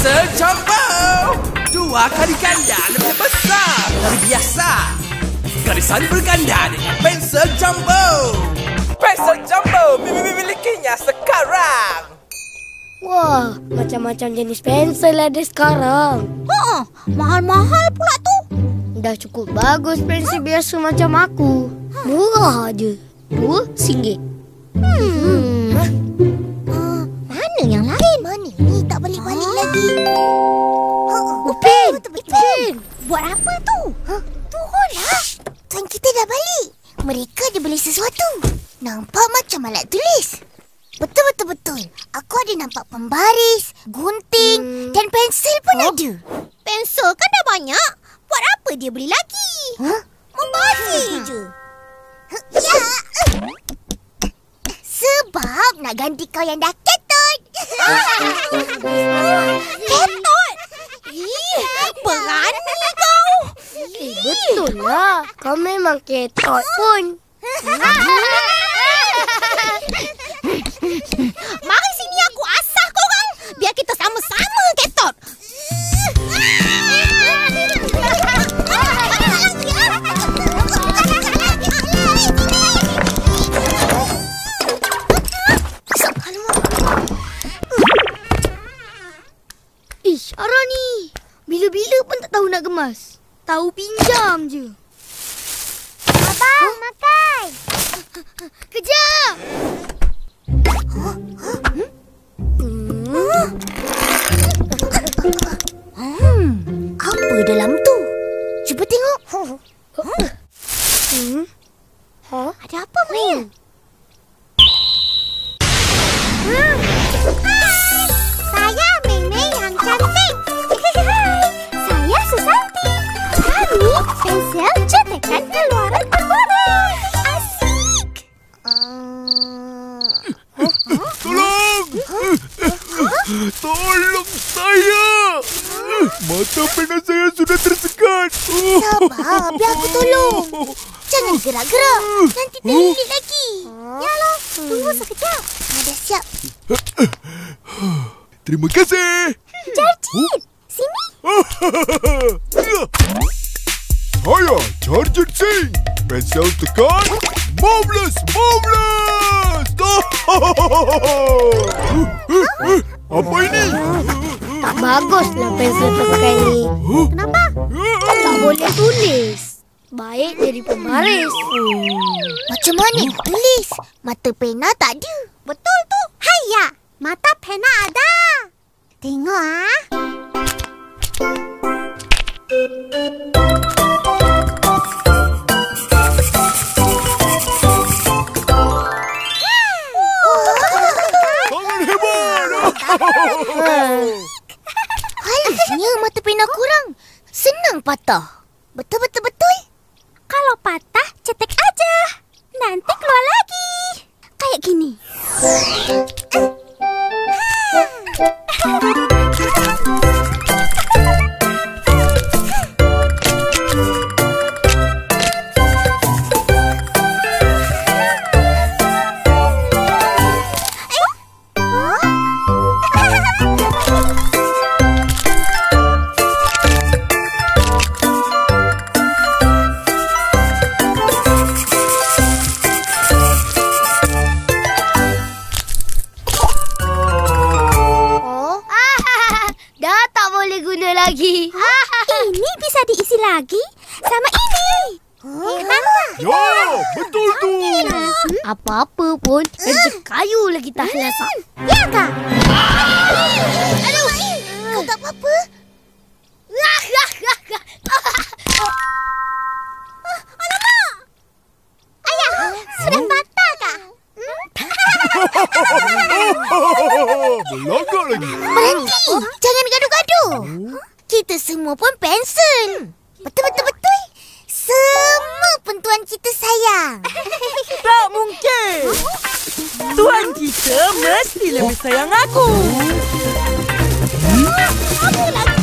Pensel jumbo. 2 kali ganda lebih besar dari biasa. Garisan berganda dengan pensel jumbo. Pensel jumbo milikinya sekarang. Wah, macam-macam jenis pensel ada sekarang. Mahal-mahal pula tu. Dah cukup bagus pensel biasa macam aku. Murah aje. RM2. Mana yang lain? Mana ni tak balik-balik lagi? Upin! Buat apa tu? Turunlah. Tuan kita dah balik. Mereka ada beli sesuatu. Nampak macam alat tulis. Betul. Aku ada nampak pembaris, gunting dan pensel pun ada. Pensel kan dah banyak. Buat apa dia beli lagi? Membazir je. Ya. Sebab nak ganti kau yang dah ketut. Ketut? Berani kau. Betul lah. Kau memang ketot pun. Mari sini aku asah korang. Biar kita sama-sama ketot. Ish, Ara ni. Bila-bila pun tak tahu nak gemas. Tahu pinjam je. Abang, makan. Kejap! Apa dalam tu? Cuba tengok. Ada apa, Mel? Saya Mei yang cantik. Saya Susanti. Kami pensel cetekan keluaran Aurora. Asik. Tolong saya! Mata pena saya sudah tersekat. Sabar, biar aku tolong. Jangan gerak-gerak. Nanti terlilit lagi. Yalah, tunggu sekejap. Dah siap. Terima kasih. Jarjit, sini. Saya Jarjit Singh. Pensel tekan. Marvelous! Apa ini? Tak baguslah pensel tekan ni. Kenapa? Tak boleh tulis. Baik jadi pembaris. Macam mana nak tulis? Mata pena tak ada. Betul tu. Haiya, mata pena ada. Tengok Sangat hebat. Halusnya mata pena kurang. Senang patah. Betul. Kalau patah, cetek aja. Nanti keluar lagi. Kayak gini. Lagi. Ini bisa diisi lagi sama ini. Ya, betul tu. Apa-apa pun kerja kayu lagi tak lasak. Ya kak? Aduh, kau tak apa-apa? Alamak! Ayah, sudah patah kak? Melagak lagi. Berhenti! Jangan gaduh-gaduh. Kita semua pun pensel. Betul. Semua pun tuan kita sayang. Tak mungkin. Tuan kita mesti lebih sayang aku. Apa lagi?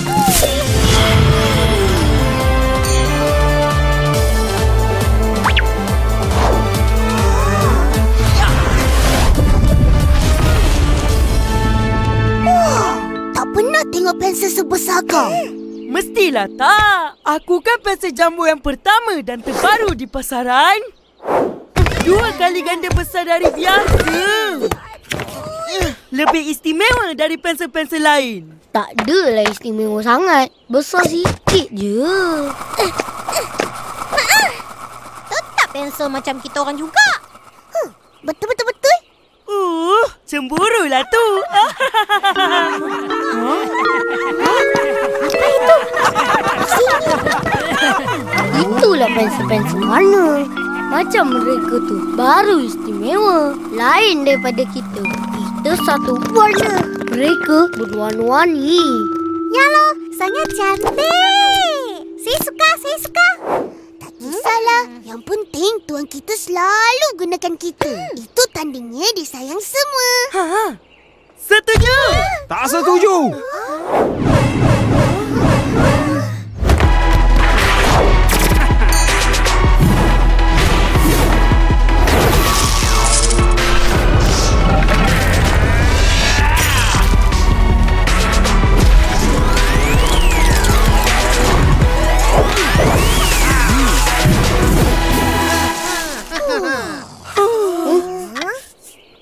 Tak pernah pernah tengok pensel sebesar kau. Mestilah tak. Aku kan pensel jambul yang pertama dan terbaru di pasaran. 2 kali ganda besar dari biasa. Lebih istimewa dari pensel-pensel lain. Tak adalah istimewa sangat. Besar sikit je. Tetap pensel macam kita orang juga. Betul-betul. Cemburulah tu. Itulah pensel-pensel warna. Macam mereka tu baru istimewa. Lain daripada kita. Kita satu warna. Mereka berwarna-warni. Ya loh, sangat cantik. Saya suka. Tak kisahlah. Yang penting tuan kita selalu gunakan kita. Itu tandanya dia sayang semua. Setuju? Tak setuju.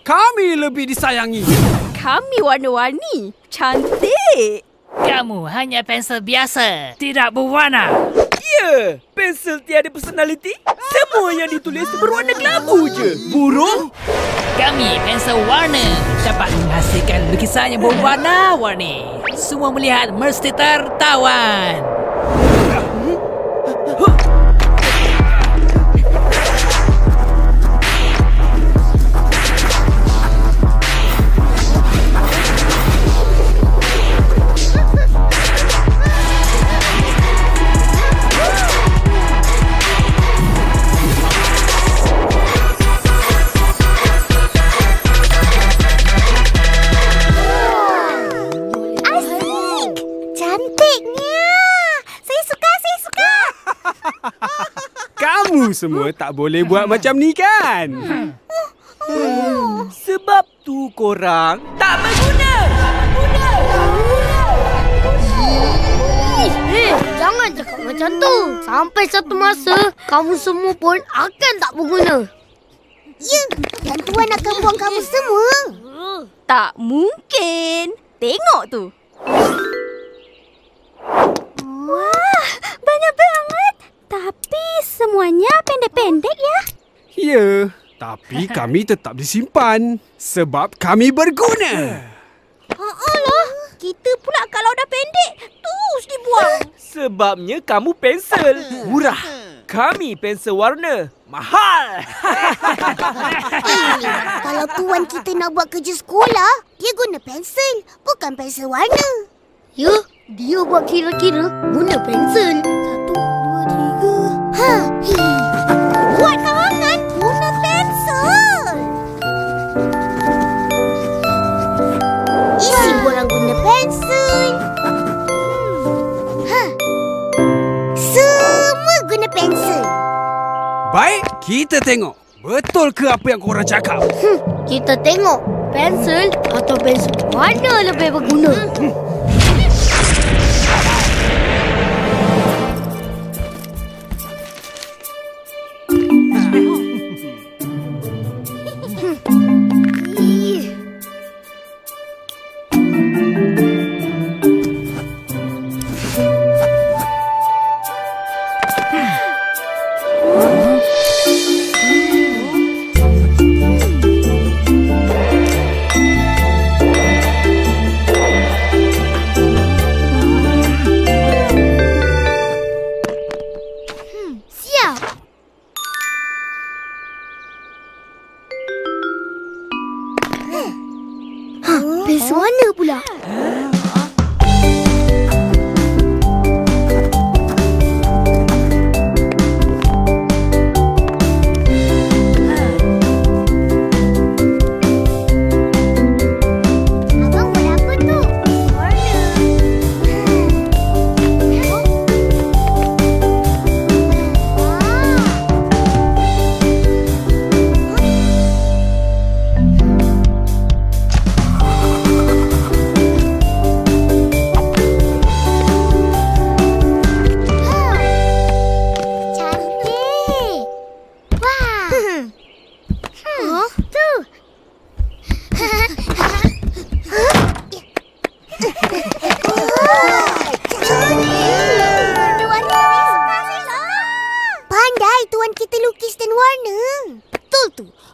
Kami lebih disayangi. Kami warna-warni. Cantik. Kamu hanya pensel biasa, tidak berwarna. Ya, pensel tiada personaliti. Semua yang ditulis berwarna kelabu je. Burung? Kami pensel warna dapat menghasilkan lukisan yang berwarna-warni. Semua melihat mesti tertawan. Kamu semua tak boleh buat macam ni kan? Sebab tu korang tak berguna. Jangan cakap macam tu. Sampai satu masa, kamu semua pun akan tak berguna. Ya, dan tuan akan buang kamu semua. Tak mungkin. Tengok tu. Wah, banyak banget. Tapi semuanya pendek-pendek ya. Ya, tapi kami tetap disimpan sebab kami berguna. Alah, kita pula kalau dah pendek, terus dibuang. Sebabnya kamu pensel. Murah. Kami pensel warna. Mahal. Kalau tuan kita nak buat kerja sekolah, dia guna pensel, bukan pensel warna. Ya, dia buat kira-kira guna pensel. 1, 2, 3. Buat kawangan guna pensel. Isi borang guna pensel. Semua guna pensel. Baik, kita tengok. Betul ke apa yang korang cakap? Kita tengok pensel atau pensel mana lebih berguna.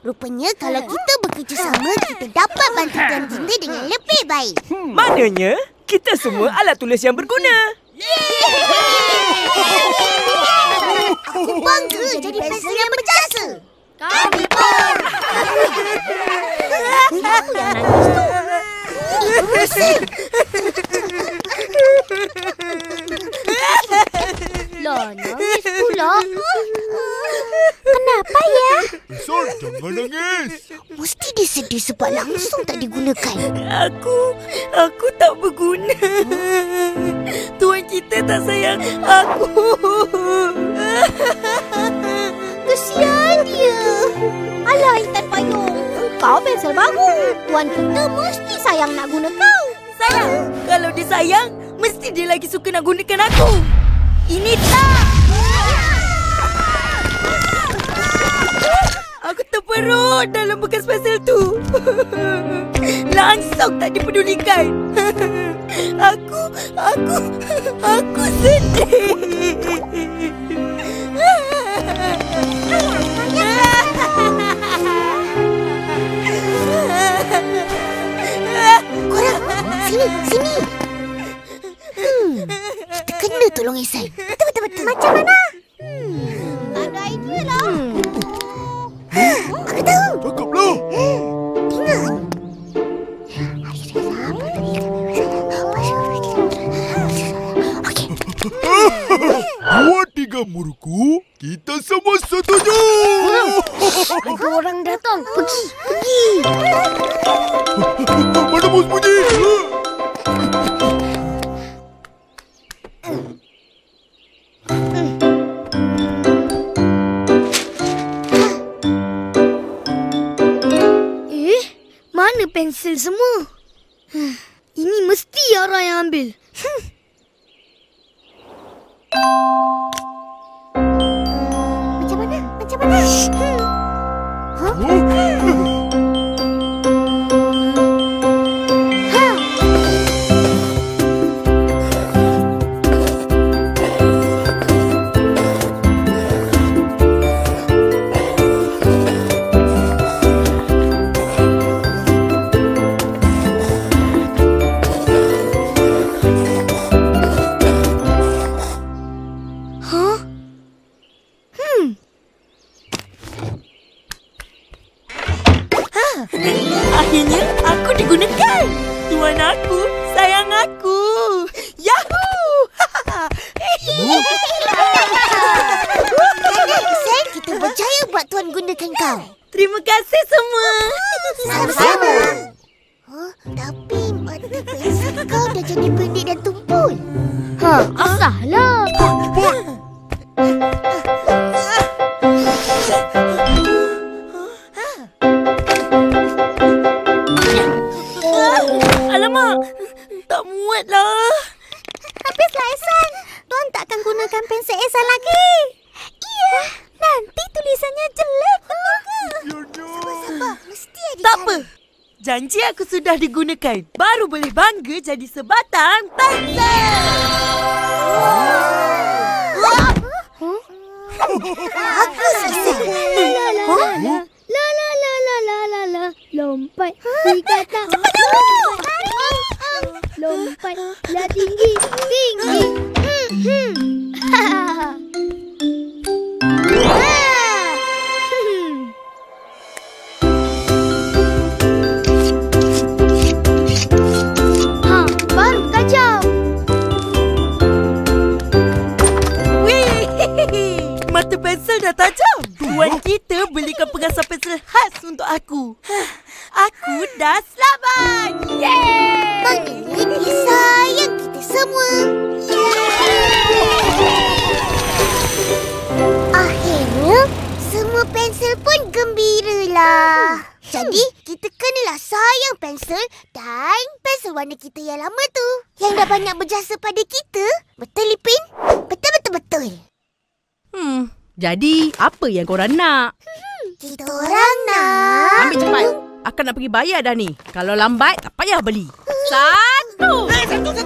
Rupanya kalau kita bekerjasama, kita dapat bantu tuan kita dengan lebih baik. Maknanya, kita semua alat tulis yang berguna. Aku bangga jadi pensel yang berjasa. Kami pun. Siapa yang nangis tu? Lah, nangis pula. Kenapa ya? Hasan, jangan nangis. Mesti dia sedih sebab langsung tak digunakan. Aku tak berguna. Tuan kita tak sayang aku. Kesian dia. Alah, Intan Payung. Kau pensel baru. Tuan kita mesti sayang nak guna kau. Sayang. Kalau dia sayang, mesti dia lagi suka nak gunakan aku. Ini tak. Aku terperut dalam bekas pensel tu. Langsung tak dipedulikan. Aku sedih. Korang, sini. Kita kena tolong Ihsan. Betul. Macam mana? Tak ada idea lah. Aku tahu. Cakaplah. Ingat. Dua tiga muruku, kita semua setuju. Ada orang datang. Pergi. Mana bos bunyi? Mana pensel semua? Ini mesti Yara yang ambil. Macam mana? Akhirnya aku digunakan. Tuan aku sayang aku. Yahoo! Ihsan, kita berjaya buat tuan gunakan kau. Terima kasih semua. Sama-sama. Tapi mata pensel kau dah jadi pendek dan tumpul. Asahlah. Alamak, tak muat lah. Habislah Ihsan. Tuan takkan gunakan pensel Ihsan lagi. Iya, nanti tulisannya jelek tu. Sabar, mesti ada Tak apa. Janji aku sudah digunakan. Baru boleh bangga jadi sebatang pensel. Bagus, Ihsan. La. Lompat. Tiga tak. Lompat. La tinggi. Baru tajam. Wih, mata pensel dah tajam. Tuan kita belikan pengasah pensel khas untuk aku. Aku dah selamat. Yeay! Maknanya dia sayang kita semua. Akhirnya, semua pensel pun gembiralah. Jadi, kita kenalah sayang pensel dan pensel warna kita yang lama tu. Yang dah banyak berjasa pada kita. Betul, Lipin? Betul. Jadi, apa yang korang nak? Kita orang nak... Ambil cepat. Akan nak pergi bayar dah ni. Kalau lambat, tak payah beli. Satu.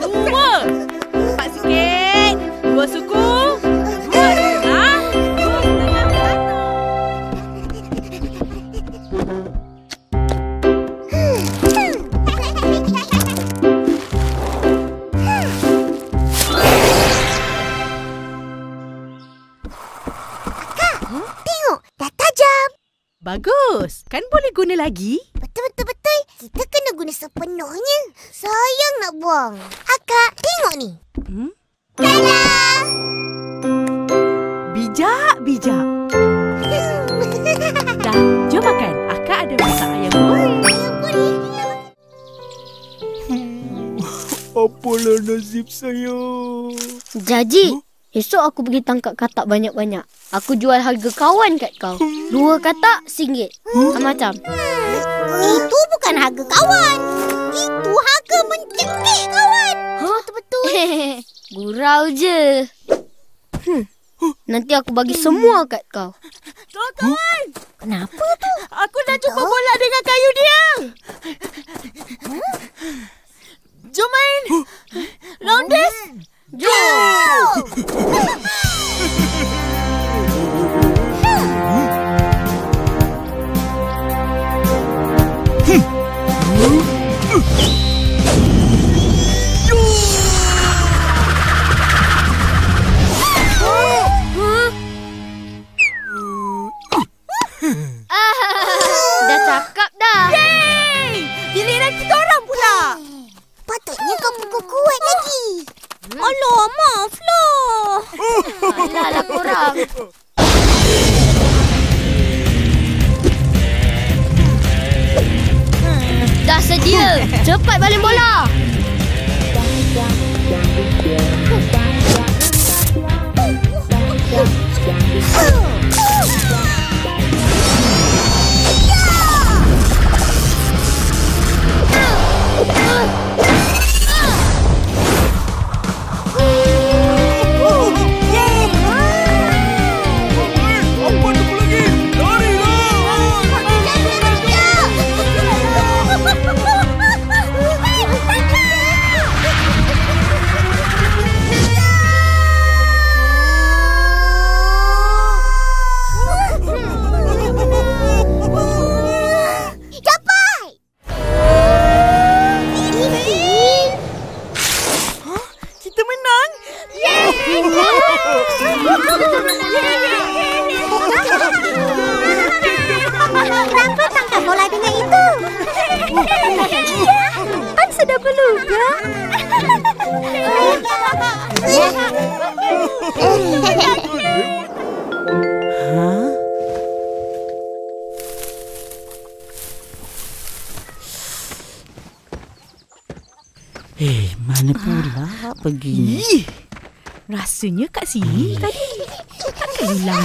Dua. Cepat sikit. Dua suku. Dua setengah. Dua setengah. Satu. Bagus. Kan boleh guna lagi? Betul. Kita kena guna sepenuhnya. Sayang nak buang. Akak, tengok ni. Tada! Bijak. Dah, jom makan. Akak ada masak ayam goreng. Apalah nasib saya. Jadi, esok aku pergi tangkap katak banyak-banyak. Aku jual harga kawan kat kau. 2 katak RM1. Macam. Itu bukan harga kawan. Itu harga mencekik kawan. Betul-betul. Gurau je. Nanti aku bagi semua kat kau. Kawan! Kenapa tu? Aku dah cuba bola dengan kayu dia. Jom main. Rounders. Jom! Dah cakap dah. Yeay! Giliran kita orang pula. Patutnya kau pukul kuat lagi. Alah, maaflah. Alah korang. Dah sedia. Cepat balik bola. Kenapa tangkap bola dengan itu? Kan sudah berlubang. Mana pula pergi? Rasanya kat sini tadi. Takkan hilang.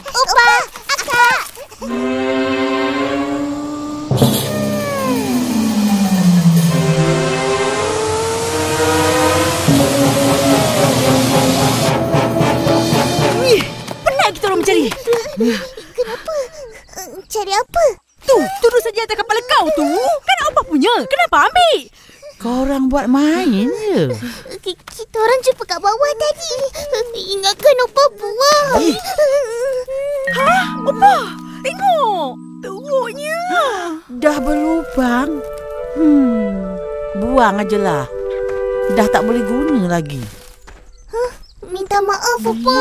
Opa, akak. Penat kita orang mencari. Kenapa? Cari apa? Tu, turun saja atas kepala kau tu. Kan apa punya? Kenapa ambil? Korang buat main je. Kita orang jumpa kat bawah tadi. Ingatkan Opa buang. Opa, tengok. Teruknya. Dah berlubang. Buang ajalah. Dah tak boleh guna lagi. Minta maaf, Opa.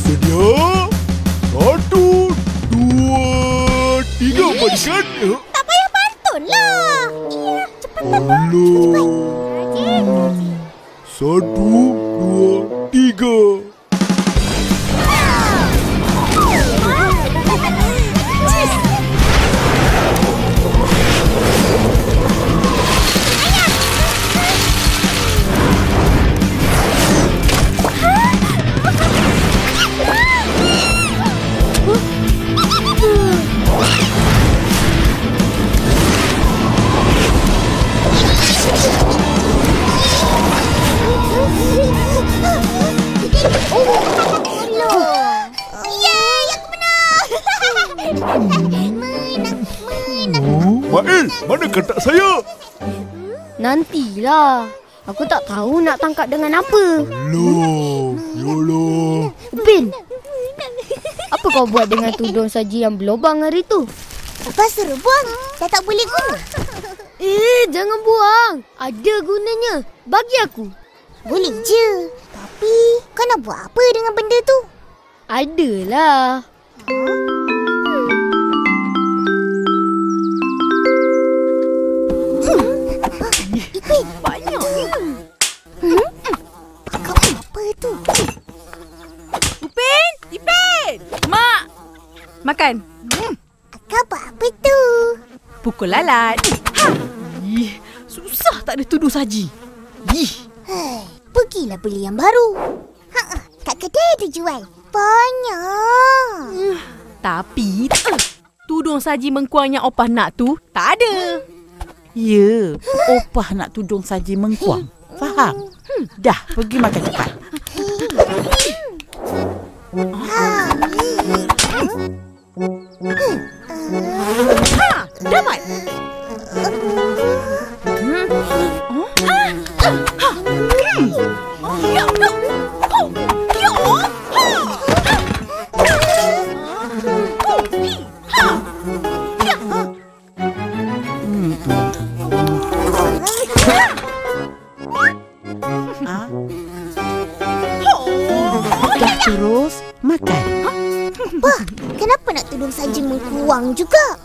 Sedia? 1, 2, 3 balikan. Tak payah pantun lah. Ya, cepat. Alah. 1, 2, 3. Mael, mana katak saya? Nantilah. Aku tak tahu nak tangkap dengan apa. Yolo. Upin, apa kau buat dengan tudung saji yang berlubang hari tu? Lepas suruh buang. Dah tak boleh guna. Jangan buang. Ada gunanya. Bagi aku. Boleh je. Tapi kau nak buat apa dengan benda tu? Adalah. Ipin. Banyaknya. Kau apa tu? Upin! Ipin! Mak! Makan. Kau buat apa tu? Pukul lalat. Ih, susah tak ada tudung saji. Ih. Hai, pergilah beli yang baru. Kat kedai ada jual. Banyak. Tapi tudung saji mengkuang yang opah nak tu tak ada. Ya, opah nak tudung saji mengkuang. Faham? Dah, pergi makan cepat. Dapat. Dah terus makan. Wah, kenapa nak tudung saja mengkuang juga?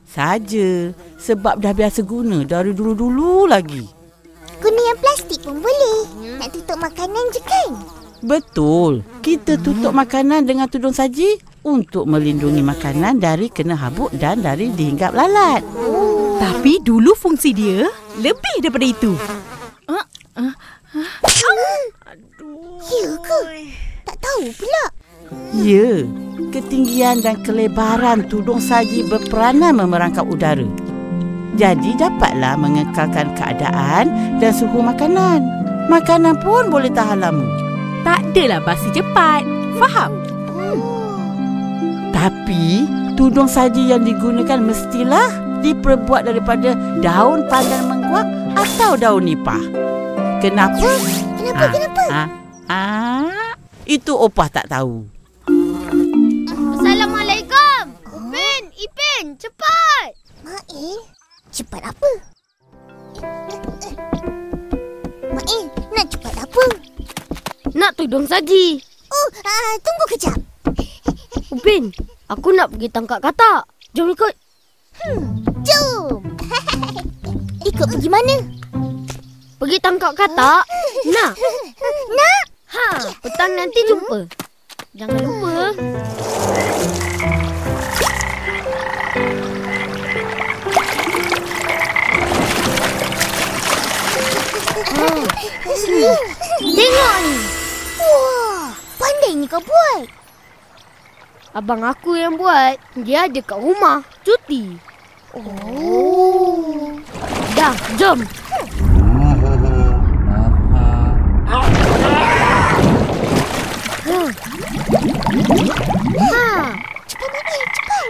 Saja, sebab dah biasa guna dari dulu-dulu lagi. Guna yang plastik pun boleh. Nak tutup makanan je kan? Betul. Kita tutup makanan dengan tudung saji untuk melindungi makanan dari kena habuk dan dari dihinggap lalat. Tapi dulu fungsi dia lebih daripada itu. Ya ke? Tak tahu pula. Ya, ketinggian dan kelebaran tudung saji berperanan memerangkap udara. Jadi dapatlah mengekalkan keadaan dan suhu makanan. Makanan pun boleh tahan lama. Tak adalah basi cepat. Faham? Tapi tudung saji yang digunakan mestilah diperbuat daripada daun pandan mengkuang atau daun nipah. Kenapa? Kenapa? Itu opah tak tahu. Assalamualaikum. Upin, Ipin, cepat. Mail? Cepat apa? Mail, nak cepat apa? Nak tudung saji. Oh, tunggu kejap. Upin, aku nak pergi tangkap katak. Jom ikut. Jom. Ikut pergi mana? Pergi tangkap katak. Nak? Nak? Petang nanti jumpa. Jangan lupa. Tengok ni. Wah, pandai ni kau buat. Abang aku yang buat. Dia ada kat rumah. Cuti. Oh. Dah, jom. Cepat Mail, cepat.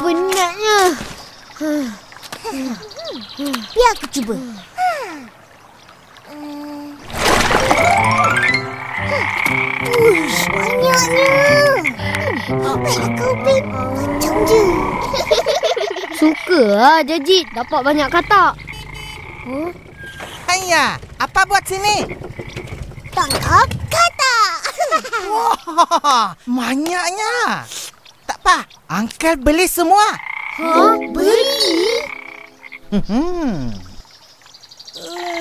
Penatnya. Biar aku cuba. Uish, banyaknya. Baiklah kau, Pin. Macam je. Suka lah Jajit dapat banyak katak. Ayah, apa buat sini? Tangkap katak. Wah, banyaknya. Tak apa, Uncle beli semua. Beli?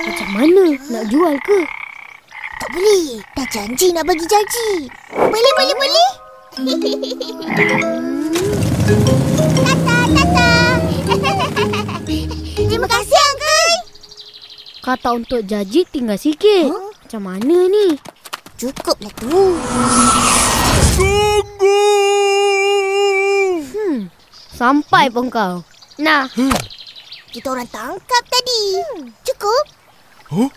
Macam mana? Nak jual ke? Tak boleh. Dah janji nak bagi janji. Boleh. Tata. Terima kasih, Uncle. Kata untuk Jaji tinggal sikit. Macam mana ni? Cukuplah tu. Tunggu! Sampai pun kau. Nah. Kita orang tangkap tadi. Cukup? Huh?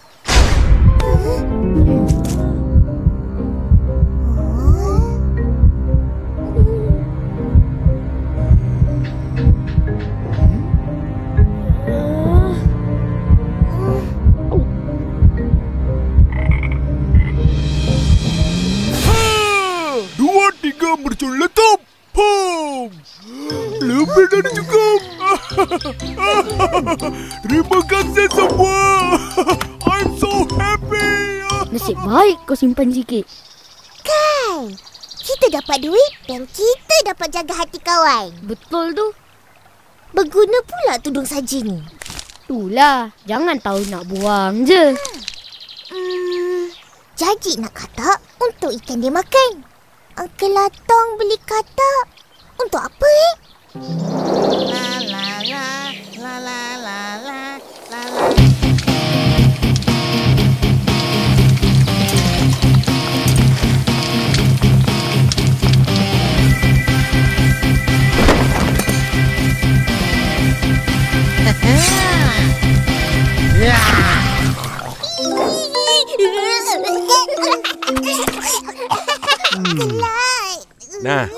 Dua, tiga, mercun letup. Pum! Lebih dari cukup. Terima kasih semua. I'm so happy. Nasib baik kau simpan sikit. Kan? Kita dapat duit dan kita dapat jaga hati kawan. Betul tu. Berguna pula tudung saji ni. Itulah. Jangan tahu nak buang je. Jaji nak katak untuk ikan dia makan. Uncle Latong beli katak untuk apa Kelak. Nah.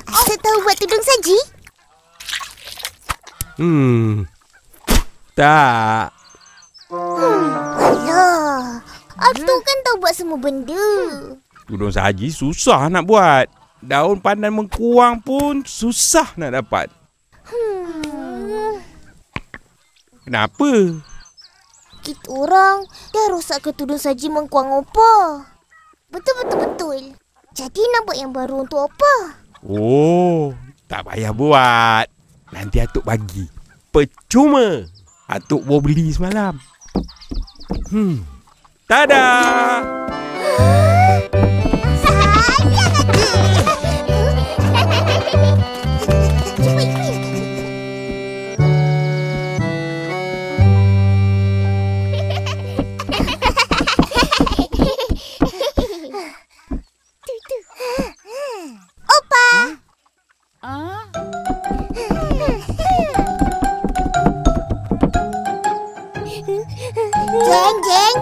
Asal tahu buat tudung saji? Tak. Alah, Abtu kan tahu buat semua benda. Tudung saji susah nak buat. Daun pandan mengkuang pun susah nak dapat. Kenapa? Kita orang dah rosak ke tudung saji mengkuang opa. Betul. Jadi nak buat yang baru untuk opa. Oh, tak payah buat. Nanti Atuk bagi. Percuma. Atuk bawa beli semalam. Tada! Sayang aku. Cuba ikut. Opa.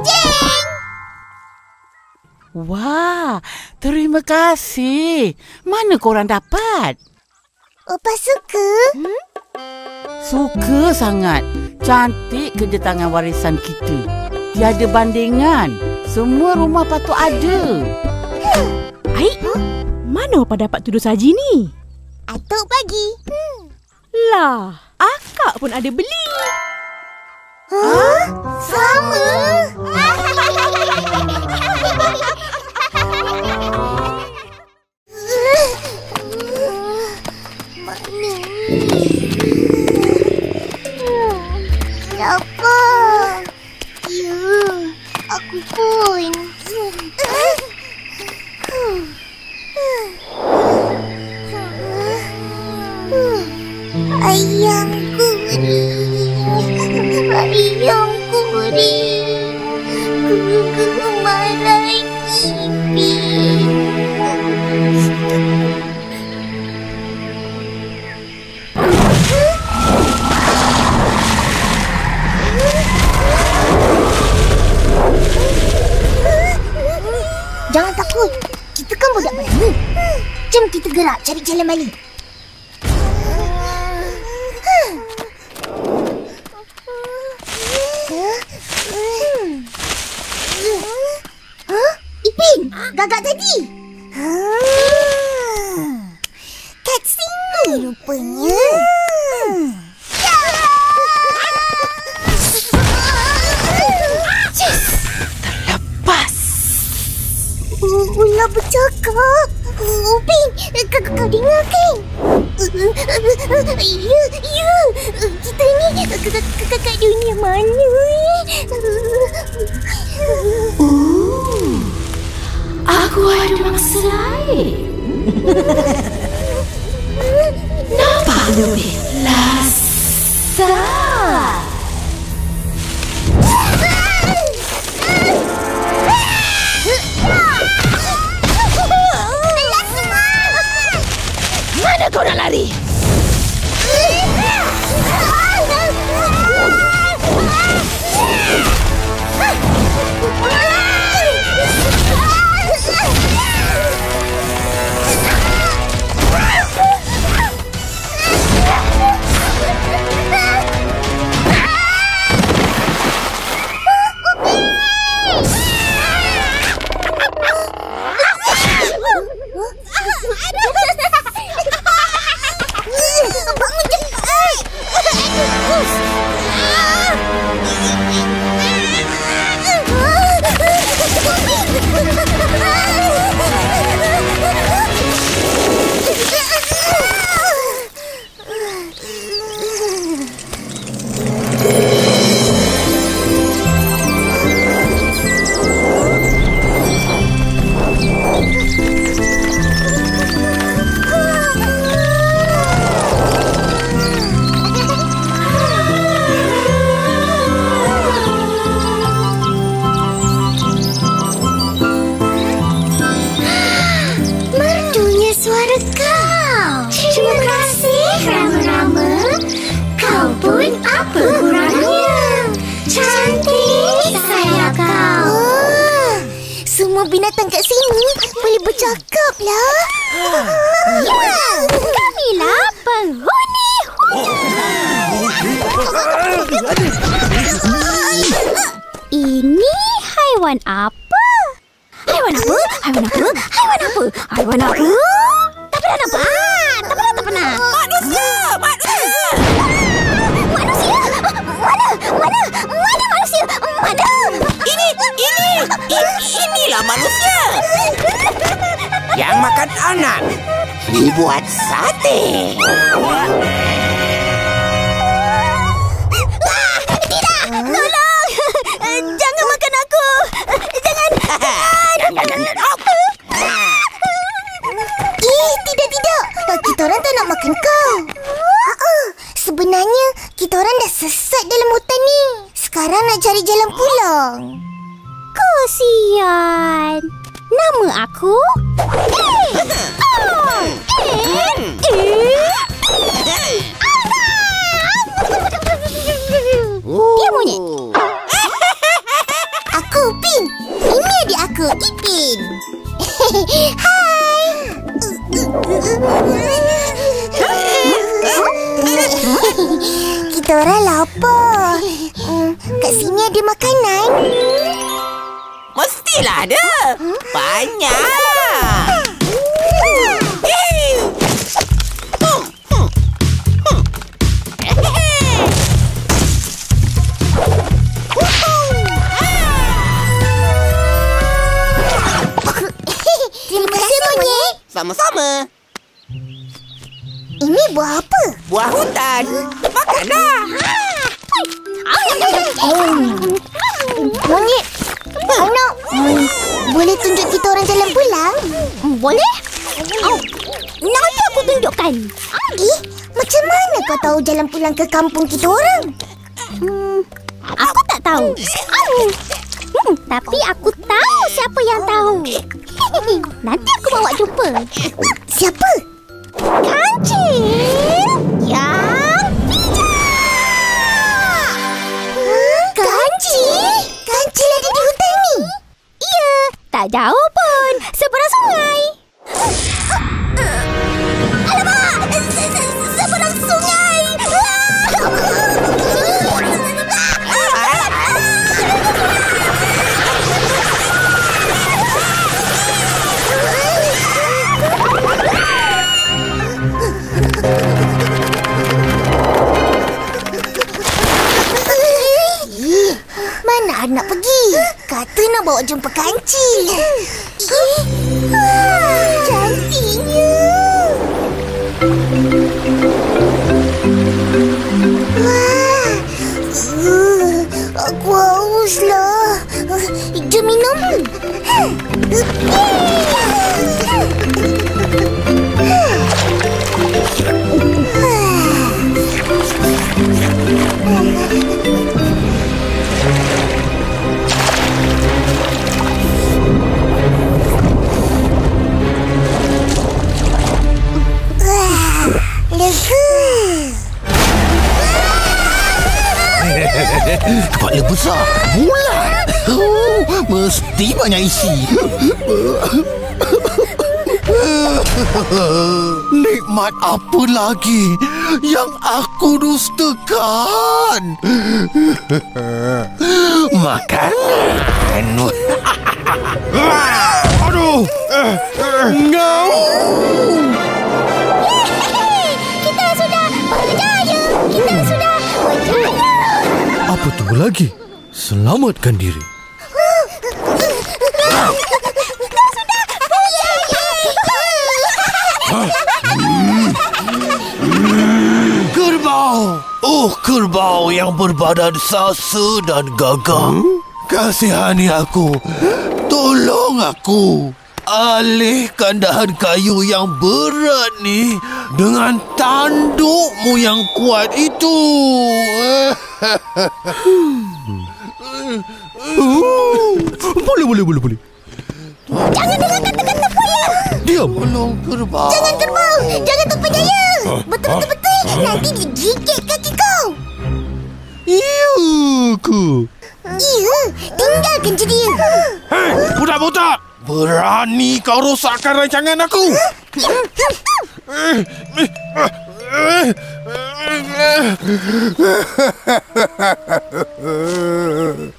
Jeng. Wah, terima kasih. Mana korang dapat? Opa suka? Suka sangat. Cantik kerja tangan warisan kita. Tiada bandingan. Semua rumah patut ada. Aik, mana Opa dapat tudung saji ni? Atuk bagi. Lah, akak pun ada beli. Sama. Mana ni? Lapar. Ya, aku pun. Ayam gurih, ayam gurih, kegemaran Ipin. Jangan takut, kita kan budak berani. Jom kita gerak cari jalan balik. Ipin, gagak tadi. Kat sini rupanya. Terlepas. Ular bercakap. Upin, kau dengar kan? Ya. Kita ni kat dunia mana? Aku ada mangsa lain. Nampak lebih lasat. Mana kau nak lari? Binatang kat sini boleh bercakap lah. Ya, kamilah penghuni Ini haiwan apa? Haiwan apa? Haiwan apa? Haiwan apa? Haiwan apa? Tak pernah nampak. Tak pernah. Manusia! Manusia! Mana manusia? Mana? Inilah manusia yang makan anak dibuat sate. Tidak! Tolong! Jangan makan aku! Jangan! Tidak. Kita orang tak nak makan kau. Sebenarnya kita orang dah sesat dalam hutan ni. Sekarang nak cari jalan pulang. Kasian. Nama aku Dia monyet. Aku Upin. Ini adik aku Ipin. Hai. Kita orang lapar. Kat sini ada makanan. Mestilah ada. Banyak. Terima kasih, monyet. Sama-sama. Ini buah apa? Buah hutan. Makanlah. Monyet. Anak, boleh tunjuk kita orang jalan pulang? Boleh? Nanti aku tunjukkan. Macam mana kau tahu jalan pulang ke kampung kita orang? Aku tak tahu. Tapi aku tahu siapa yang tahu. Nanti aku bawa jumpa. Siapa? Kancil yang bijak. Kancil? Kancil ada di hutan ni? Ya, tak jauh pun. Seberang sungai. Alamak! Seberang sungai! Mana nak pergi? Kata nak bawa jumpa kancil. Cantiknya. Aku hauslah. Jom minum. Kepala besar, bulat. Mesti banyak isi. Nikmat apa lagi yang aku dustakan? Makanan. Aduh. Ngau. Kita sudah berjaya. Apa tunggu lagi? Selamatkan diri. Kerbau! Oh, kerbau yang berbadan sasa dan gagah. Kasihani aku. Tolong aku. Alihkan dahan kayu yang berat ni dengan tandukmu yang kuat itu. Boleh. Jangan dengar kata-kata buaya. Diam. Tolong kerbau. Jangan kerbau. Jangan terpedaya. Betul-betul nanti digigit kaki kau. Iuku. Iya, tinggalkan je dia. Hei, budak-budak. Berani kau rosakkan rancangan aku?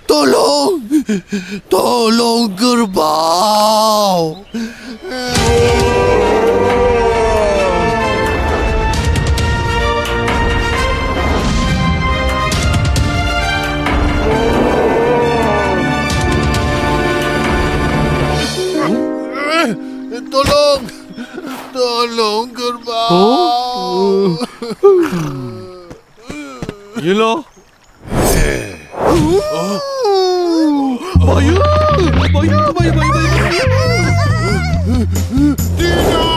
Tolong kerbau. Tolong kerbau. Yelah. Bahaya. Tidak.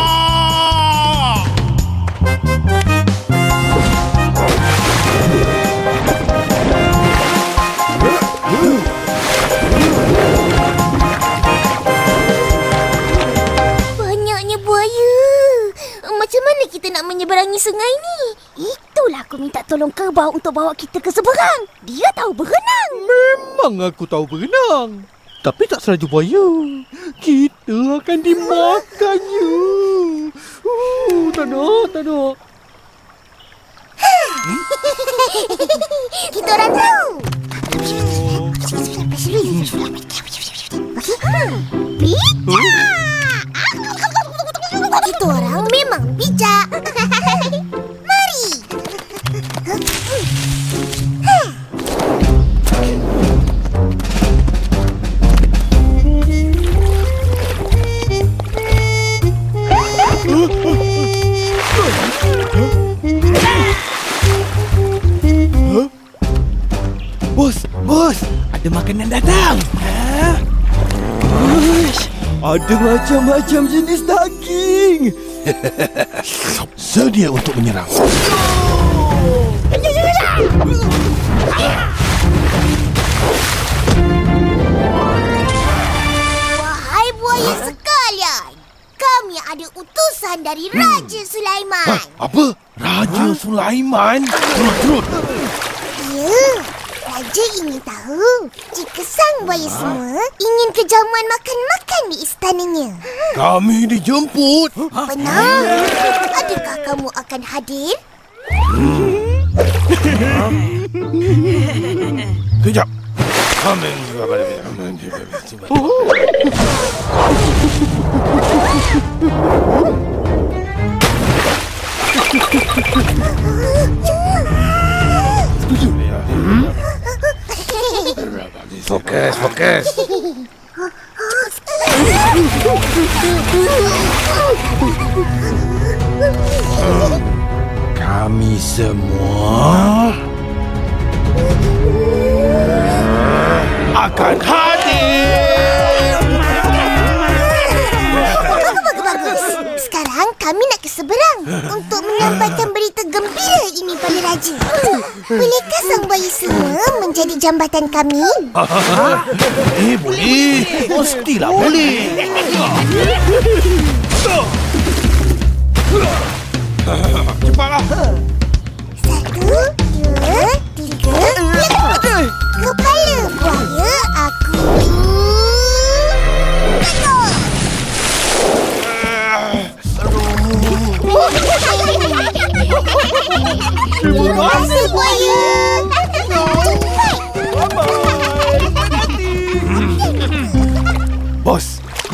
Banyaknya buaya. Macam mana kita nak menyeberangi sungai ni? Itulah aku minta tolong kerbau untuk bawa kita ke seberang. Dia tahu berenang. Memang aku tahu berenang. Tapi tak selaju buaya. Kita akan dimakannya. Tak nak. Kita orang tahu. Bijak. Kita orang memang bijak. Mari. Bos, ada makanan datang. Ada macam-macam jenis daging. Sedia untuk menyerang. Wahai buaya sekalian, kami ada utusan dari Raja Sulaiman. Apa? Raja Sulaiman? Terus. Ya, Raja ingin tahu jika sang buaya semua ingin kejamuan makan-makan di istananya. Kami dijemput. Benar? Adakah kamu akan hadir? Kejap. Fokus. Kami semua akan hadir. Bagus. Sekarang kami nak ke seberang untuk menyampaikan berita gembira ini pada Raja. Bolehkah sang buaya semua menjadi jambatan kami? Boleh. Mestilah boleh. Cepatlah. 1, 2, 3,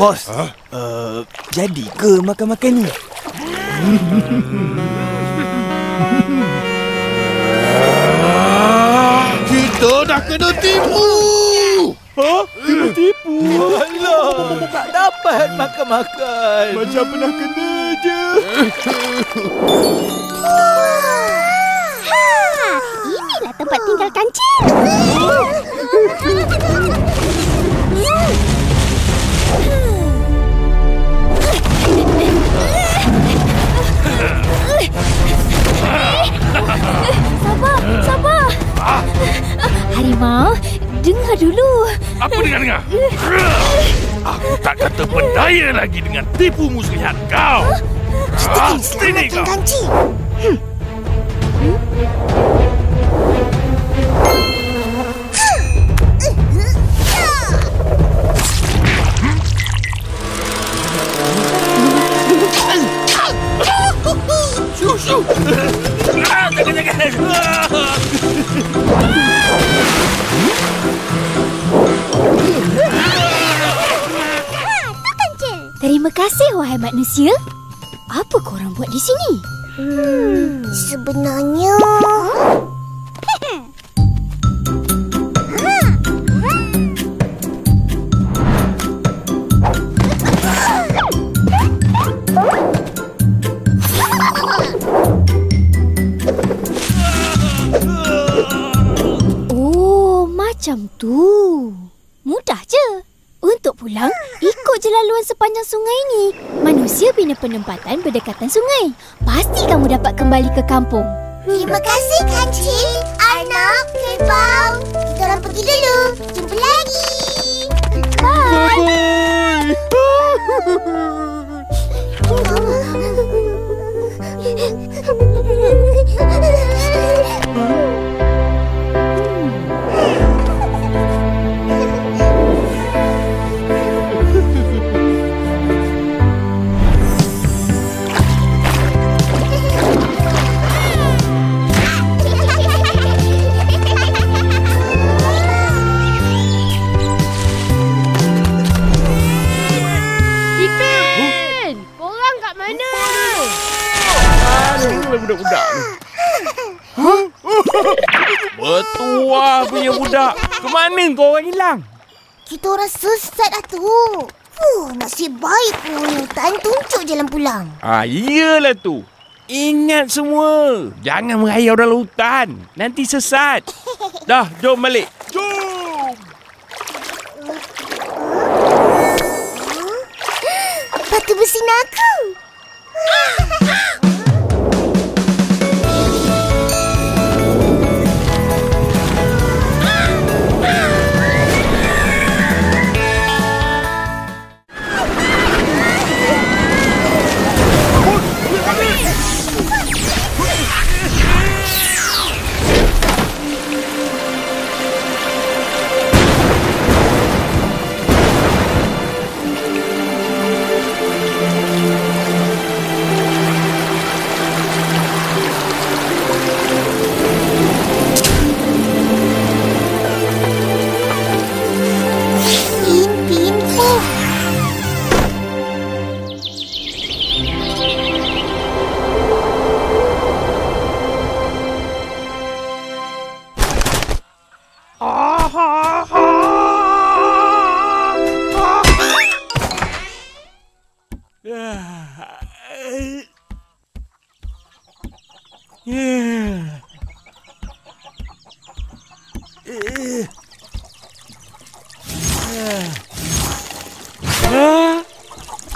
Bos, jadi ke makan-makan ni? Kita dah kena tipu. Tipu? Alah, tak dapat makan-makan. Macam pernah kena je. Inilah tempat tinggal kancil. Sabar. Harimau, dengar dulu. Apa dengar? Aku tak kata berdaya lagi dengan tipu muslihat kau. Kita kena selamatkan kancil. Terima kasih, wahai manusia. Apa korang buat di sini? Sebenarnya... Oh, macam tu. Mudah je. Untuk pulang, ikut je laluan sepanjang sungai ini. Manusia bina penempatan berdekatan sungai. Pasti kamu dapat kembali ke kampung. Terima kasih, kancil, anak, kerbau. Kita orang pergi dulu. Jumpa lagi. Bye. Budak-budak ni. Bertuah punya budak. Kemana kau orang hilang? Kita orang sesat, Datuk. Nasib baik pun hutan tunjuk jalan pulang. Iyalah tu. Ingat semua. Jangan merayau dalam hutan. Nanti sesat. Dah, jom balik. Jom. Batu besi naga.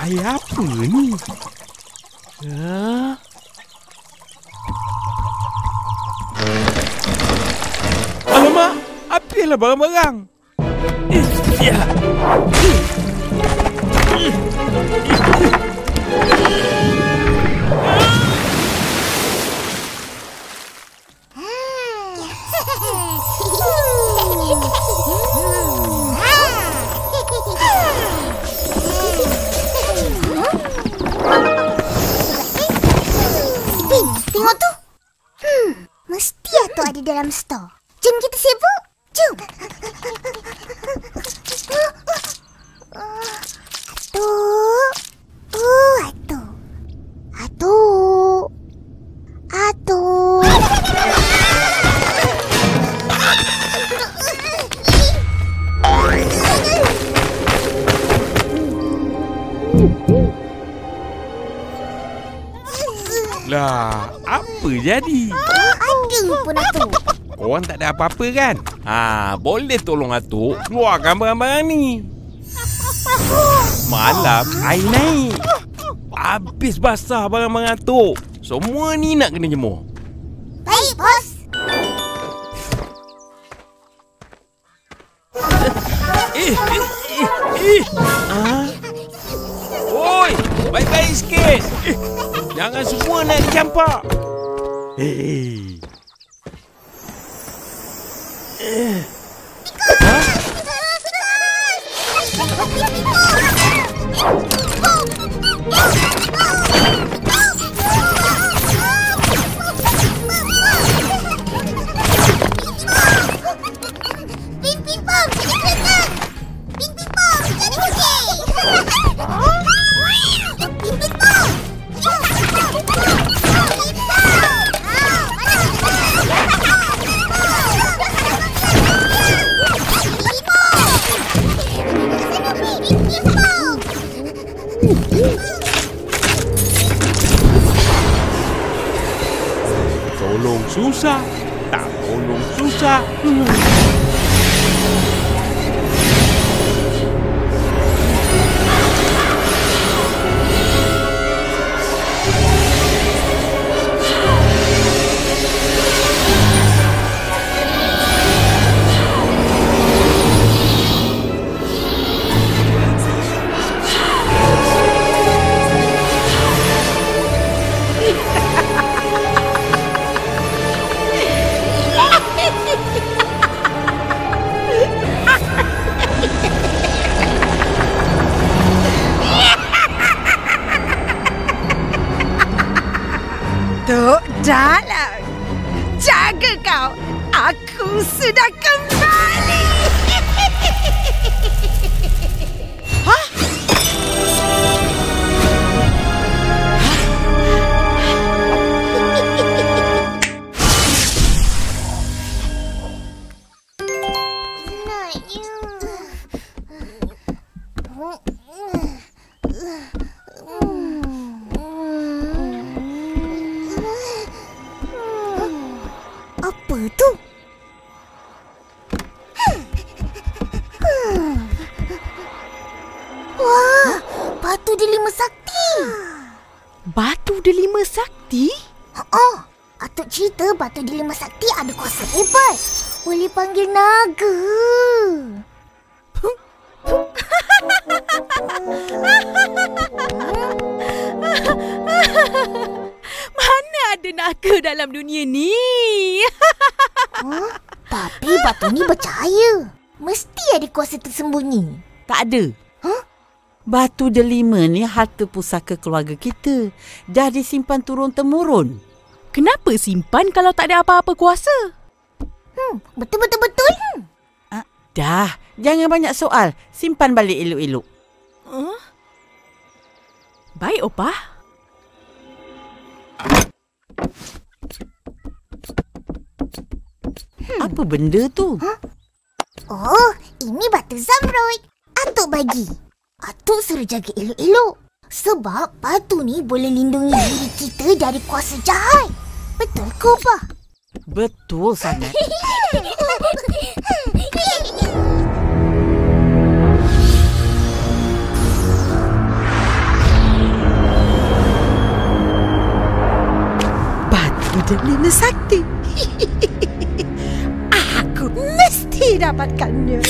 Air apa ni? Alamak, apalah barang-barang? Tengok tu. Mesti Atuk ada dalam stor. Jom kita sibuk. Jom. Atuk, Lah, apa jadi? Ada pun atuk. Korang tak ada apa-apa kan? Boleh tolong atuk keluarkan barang-barang ni. Malam air naik. Habis basah barang-barang atuk. Semua ni nak kena jemur. Baik, bos. Oi, baik-baik sikit. Jangan semua nak dicampak. Tolong susah, tak tolong susah. Tok Dalang, jaga kau. Aku sudah kembali. Hah? Apa tu? Wah, batu delima sakti. Batu delima sakti? Atuk cerita batu delima sakti ada kuasa hebat. Boleh panggil naga. Mana ada naga dalam dunia ni? Tapi batu ni bercahaya. Mesti ada kuasa tersembunyi. Tak ada. Batu delima ni harta pusaka keluarga kita. Dah disimpan turun-temurun. Kenapa simpan kalau tak ada apa-apa kuasa? Betul-betul. Dah, jangan banyak soal. Simpan balik elok-elok. Baik, Opah. Apa benda tu? Oh, ini batu zamrud. Atuk bagi. Atuk suruh jaga elok-elok. Sebab batu ni boleh lindungi diri kita dari kuasa jahat. Betul ke, Opah? Betul sangat. Batu delima sakti. Aku mesti dapatkannya.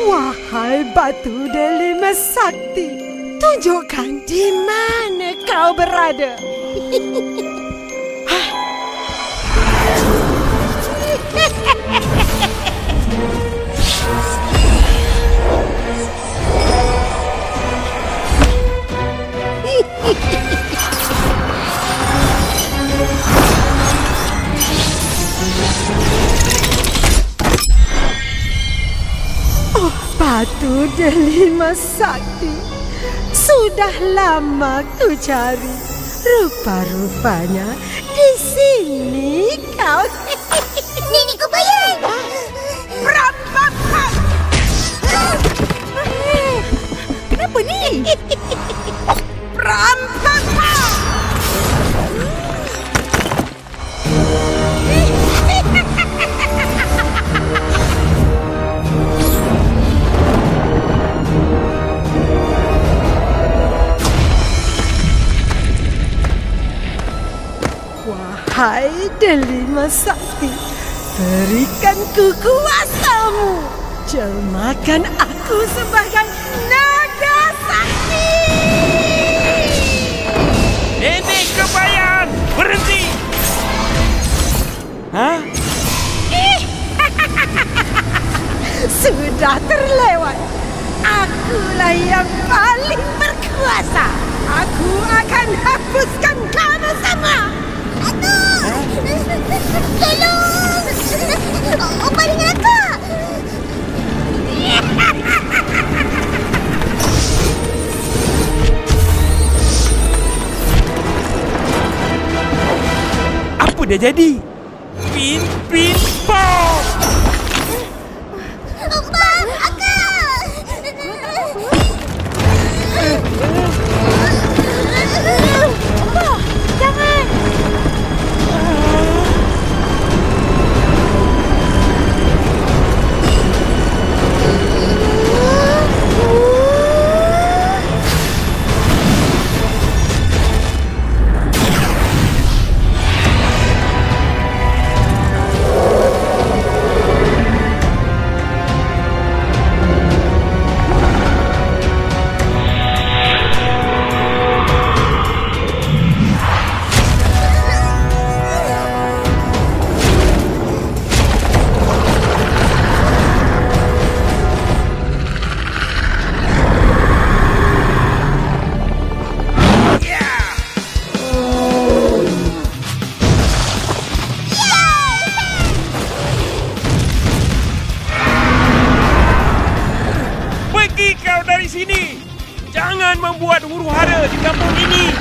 Wahai batu delima sakti, tunjukkan di mana kau berada. Batu delima sakti. Sudah lama ku cari. Rupa-rupanya di sini kau. Nenek Kubayan. Perampakan. Kenapa ni? Perampakan. Wahai delima sakti, berikan ku kuasamu. Jelmakan aku sebagai naga sakti. Nenek Kubayan, berhenti! Hah? Sudah terlewat. Akulah yang paling berkuasa. Aku akan hapuskan kamu semua. Tolong! Opa dengan akak! Apa dah jadi? Pin, pin, pop! Opa! Akak! Opa! Jangan! Jangan membuat huru-hara di kampung ini.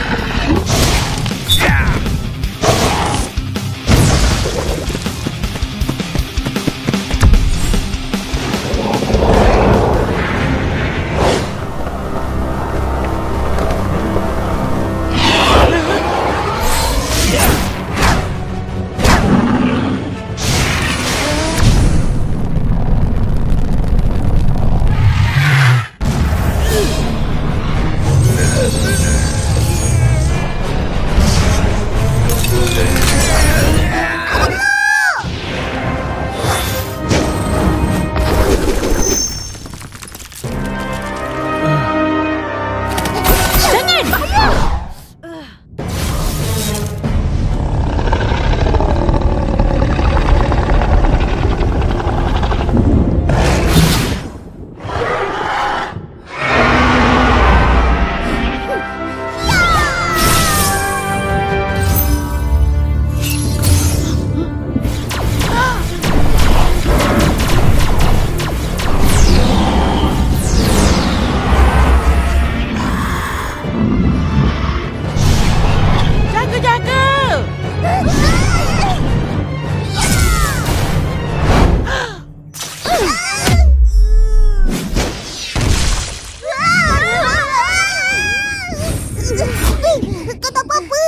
Kau tak apa-apa?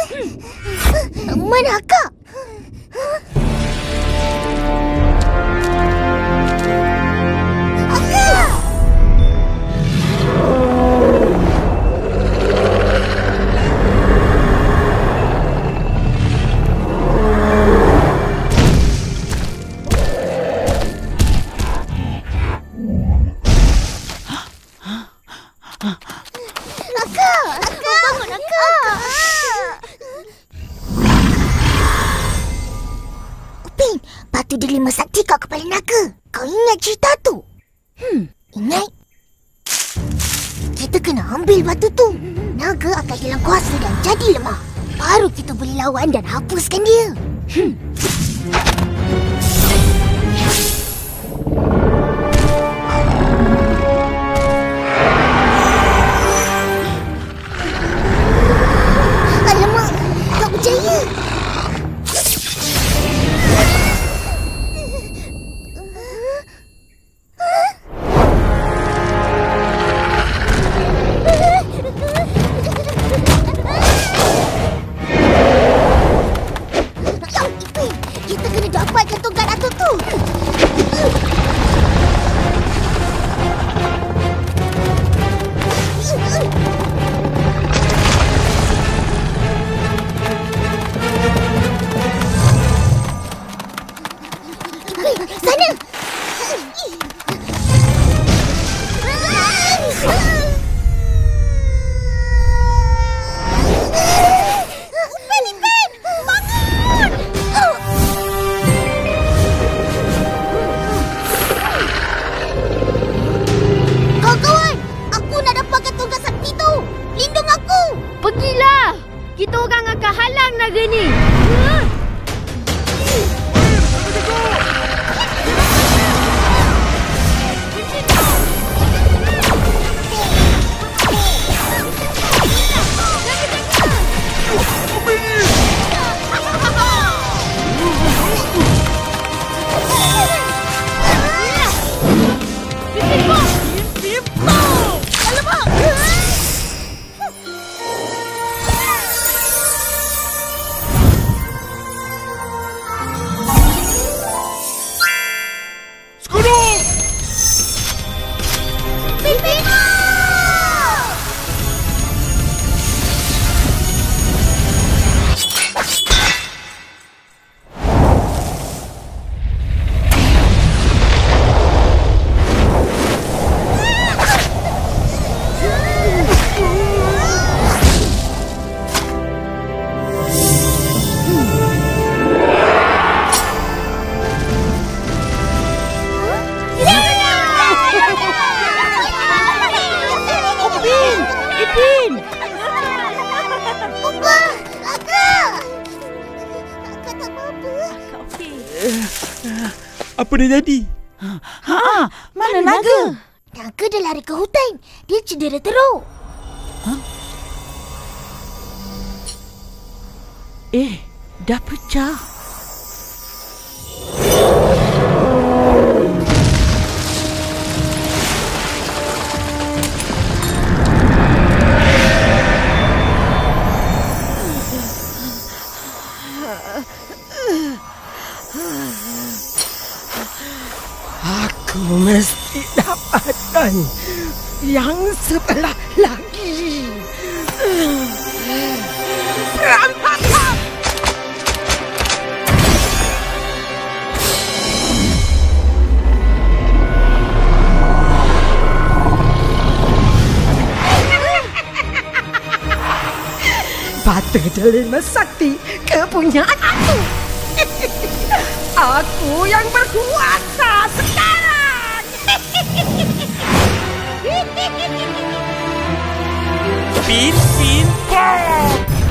Mana akak? Akak! Upin, batu delima sakti kat kepala naga. Kau ingat cerita tu? Ingat? Kita kena ambil batu tu. Naga akan hilang kuasa dan jadi lemah. Baru kita boleh lawan dan hapuskan dia. orang akan halang naga ni. Apa dah jadi? Mana naga? Naga dah lari ke hutan. Dia cedera teruk. Dah pecah. Aku mesti dapatkan yang sebelah lagi. Perampakan! Batu delima sakti kepunyaan aku. Aku yang berkuasa sekarang. Pin, pin, pom!